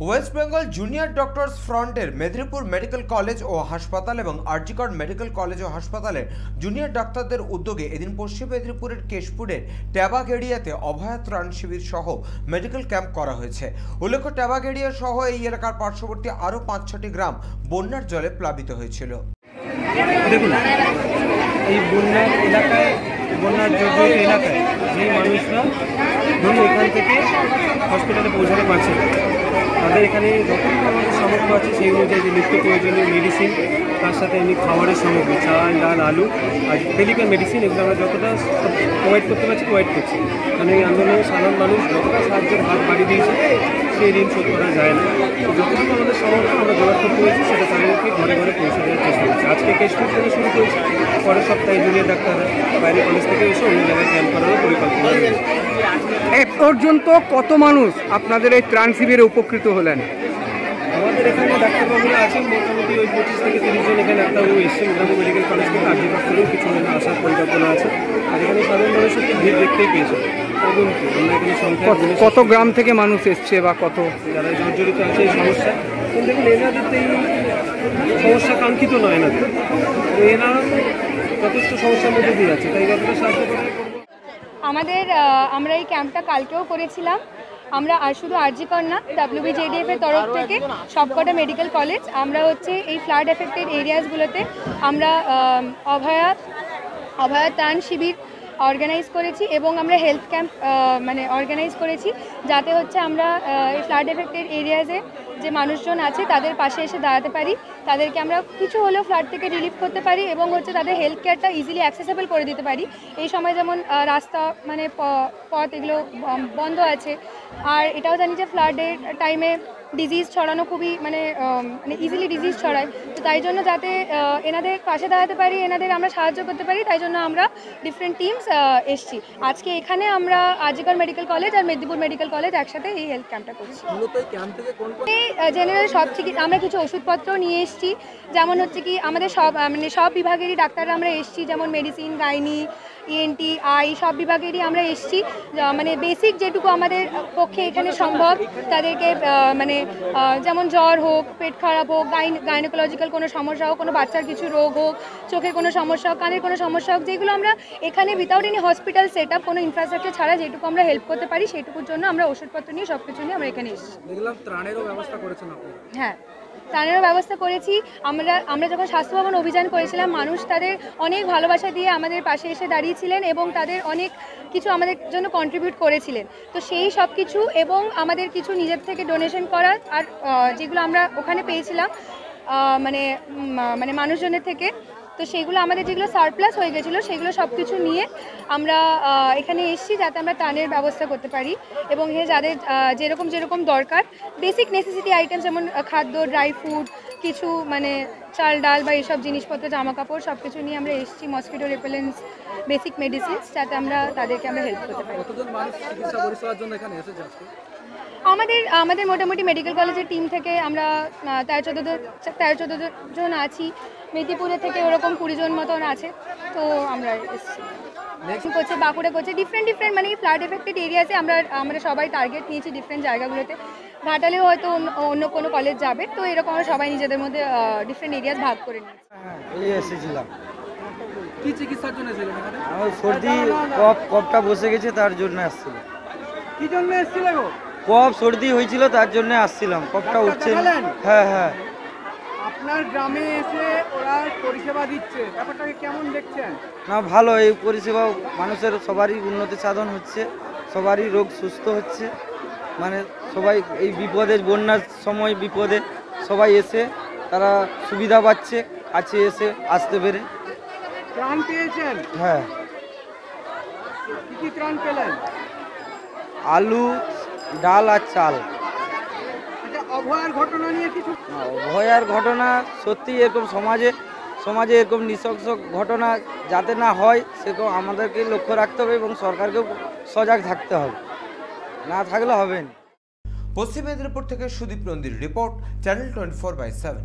West Bengal junior doctors ফ্রন্টের Medinipur medical college ও হাসপাতাল এবং আরজিকর মেডিকেল কলেজ ও হাসপাতালের জুনিয়র ডাক্তারদের উদ্যোগে এদিন পশ্চিম মেদিনীপুরের কেশপুরের ট্যাবাগেড়িয়াতে অভয়া ত্রাণ শিবির সহ মেডিকেল ক্যাম্প করা হয়েছে। উল্লেখ্য, ট্যাবাগেড়িয়া সহ এই এলাকার পার্শ্ববর্তী আরও ৫-৬টি গ্রাম বন্যার জলে প্লাবিত হয়েছিল। দেখুন, এই বন্যার এলাকায়, বন্যার জর্জরিত এলাকায় যে মানুষরা ধরুন এখান থেকে হসপিটালে পৌঁছাতে পারছে না, তাদের এখানে যতটুকু আমাদের সামর্থ্য আছে সেই অনুযায়ী যে নিত্য প্রয়োজনীয় মেডিসিন, তার সাথে এমনি খাবারের সামগ্রী, চাল, ডাল, আলু আর মেডিকেল মেডিসিন, এগুলো আমরা যতটা প্রোভাইড করতে পারছি প্রোভাইড করছি। কারণ এই আন্দোলনে সাধারণ মানুষ যতটা সাহায্যের হাত বাড়িয়ে দিয়েছে সেই ঋণ শোধ করা যায় না। যতটুকু আমাদের সামর্থ্য আমরা জোগাড় করতে পেরেছি সেটা তাদেরকে ঘরে ঘরে পৌঁছে দেওয়ার চেষ্টা করছি। আজকে কেশপুর থেকে শুরু করেছি, পরের সপ্তাহে জুনিয়র ডাক্তাররা বাইরে কলেজ থেকে এসে অন্য জায়গায় ক্যাম্প করারও পরিকল্পনা রয়েছে। এ পর্যন্ত কত মানুষ আপনাদের এই ত্রাণ শিবিরে উপকৃত হলেন? আমাদের এখানে ডাক্তারবাবুরা আছেন মোটামুটি ওই 25 থেকে 30 জন এখানে ডাক্তারবাবু এসছেন। মেদিনীপুর মেডিকেল কলেজ থেকে আরজিকর থেকেও কিছু জন্য আসার পরিকল্পনা আছে। আর এখানে সাধারণ মানুষের ভিড় দেখতেই পেয়েছে। এবং আমরা এখানে সংখ্যা কত গ্রাম থেকে মানুষ এসছে বা কত যারা জর্জরিত আছে এই সমস্যা, কিন্তু দেখুন এনাদের তো এই সমস্যা কাঙ্ক্ষিত নয়, এনাদের তো এনারা যথেষ্ট সমস্যার মধ্যে দিয়ে আছে, তাই যতটা সাহায্য করতে আমরা এই ক্যাম্পটা কালকেও করেছিলাম। আমরা আর শুধু আরজিকর না, WBJDF এর তরফ থেকে সবকটা মেডিকেল কলেজ আমরা এই ফ্লাড এফেক্টেড এরিয়াসগুলোতে আমরা অভয়া ত্রাণ শিবির অর্গানাইজ করেছি এবং আমরা হেলথ ক্যাম্প অর্গানাইজ করেছি, যাতে আমরা এই ফ্লাড এফেক্টেড এরিয়াসে যে মানুষজন আছে তাদের পাশে এসে দাঁড়াতে পারি, তাদেরকে আমরা কিছু হলেও ফ্লাড থেকে রিলিফ করতে পারি এবং তাদের হেলথ কেয়ারটা ইজিলি অ্যাক্সেসেবল করে দিতে পারি। এই সময় যেমন রাস্তা পথ এগুলো বন্ধ আছে, আর এটাও জানি যে ফ্লাডের টাইমে ডিজিজ ছড়ানো খুবই ইজিলি ডিজিজ ছড়ায়। তো তাই জন্য যাতে এনাদের পাশে দাঁড়াতে পারি, এনাদের আমরা সাহায্য করতে পারি, তাই জন্য আমরা ডিফারেন্ট টিমস এসছি। আজকে এখানে আমরা আরজিকর মেডিকেল কলেজ আর মেদিনীপুর মেডিকেল কলেজ একসাথে এই হেলথ ক্যাম্পটা করছি। জেনারেল সব চিকিৎসা আমরা কিছু ওষুধপত্র নিয়ে এসেছি, যেমন কি আমাদের সব বিভাগেরই ডাক্তাররা আমরা এসেছি, যেমন মেডিসিন, গাইনি, ENT, আই সব বিভাগেরই আমরা এসেছি। বেসিক যেটুকু আমাদের পক্ষে এখানে সম্ভব তাদেরকে যেমন জ্বর হোক, পেট খারাপ হোক, গাইনোকোলজিক্যাল কোনো সমস্যা হোক, কোনো বাচ্চার কিছু রোগ হোক, চোখের কোনো সমস্যা হোক, কানের কোনো সমস্যা হোক, যেগুলো আমরা এখানে without any hospital set up, কোনো ইনফ্রাস্ট্রাকচার ছাড়া যেটুকু আমরা হেল্প করতে পারি সেইটুকুর জন্য আমরা ওষুধপত্র নিয়ে সব কিছু নিয়ে আমরা এখানে এসেছি। দেখলাম ত্রাণেরও ব্যবস্থা করেছেন আপনি। হ্যাঁ, ত্রাণেরও ব্যবস্থা করেছি। আমরা যখন স্বাস্থ্য ভবন অভিযান করেছিলাম, মানুষ তাদের অনেক ভালোবাসা দিয়ে আমাদের পাশে এসে দাঁড়িয়েছিলেন এবং তাদের অনেক কিছু আমাদের জন্য কন্ট্রিবিউট করেছিলেন। তো সেই সব কিছু এবং আমাদের কিছু নিজের থেকে ডোনেশন করা, আর যেগুলো আমরা ওখানে পেয়েছিলাম মানুষজনের থেকে, তো সেগুলো আমাদের যেগুলো সারপ্লাস হয়ে গেছিলো সেগুলো সব কিছু নিয়ে আমরা এখানে এসেছি, যাতে আমরা ত্রাণের ব্যবস্থা করতে পারি এবং যাদের যেরকম দরকার বেসিক নেসেসিটি আইটেম, যেমন খাদ্য, ড্রাই ফুড, কিছু চাল ডাল বা এইসব জিনিসপত্র, জামা কাপড় সব কিছু নিয়ে আমরা এসেছি, মসকিটো রিপেলেন্টস, বেসিক মেডিসিনস, যাতে তাদেরকে আমরা হেল্প করতে পারি। আমাদের মোটামুটি মেডিকেল কলেজের টিম থেকে আমরা 13-14 জন আছি। মেদিনীপুরে থেকে ওরকম 20 জন মতন আছে। তো আমরা এসেছি করছে, বাঁকুড়া করছে, ডিফারেন্ট ফ্লাড এফেক্টেড এরিয়াতে আমরা সবাই টার্গেট নিয়েছি ডিফারেন্ট জায়গাগুলোতে। ঘাটালেও হয়তো অন্য কোনো কলেজ যাবে, তো এরকম আমরা সবাই নিজেদের মধ্যে ডিফারেন্ট এরিয়াস ভাগ করে নিয়েছি। এসেছিলাম কি চিকিৎসার জন্য এসেছিলেন? আমার সর্দি কফটা বসে গেছে, তার জন্য আসছিলাম। কি জন্য এসেছিলে গো? কফ সর্দি হয়েছিল, তার জন্য আসছিলাম, কফটা উঠছে। হ্যাঁ। আপনার গ্রামে এসে ওরা পরিষেবা দিচ্ছে, ব্যাপারটাকে কেমন দেখছেন? না, ভালো। এই পরিষেবা মানুষের সবারই উন্নতি সাধন হচ্ছে, সবারই রোগ সুস্থ হচ্ছে। সবাই এই বিপদের, বন্যার সময় বিপদে সবাই এসে তারা সুবিধা পাচ্ছে, কাছে এসে আসতে পেরে। ত্রাণ পেয়েছেন? হ্যাঁ। কি ত্রাণ পেলেন? আলু, ডাল আর চাল। অভয়ার ঘটনা নিয়ে কিছু? অভয়ার ঘটনা সত্যি এরকম সমাজে এরকম নৃশংস ঘটনা যাতে না হয়, সেরকম আমাদেরকে লক্ষ্য রাখতে হবে এবং সরকারকেও সজাগ থাকতে হবে, না থাকলে হবে না। পশ্চিম মেদিনীপুর থেকে সুদীপ নন্দীর রিপোর্ট, চ্যানেল 24/7।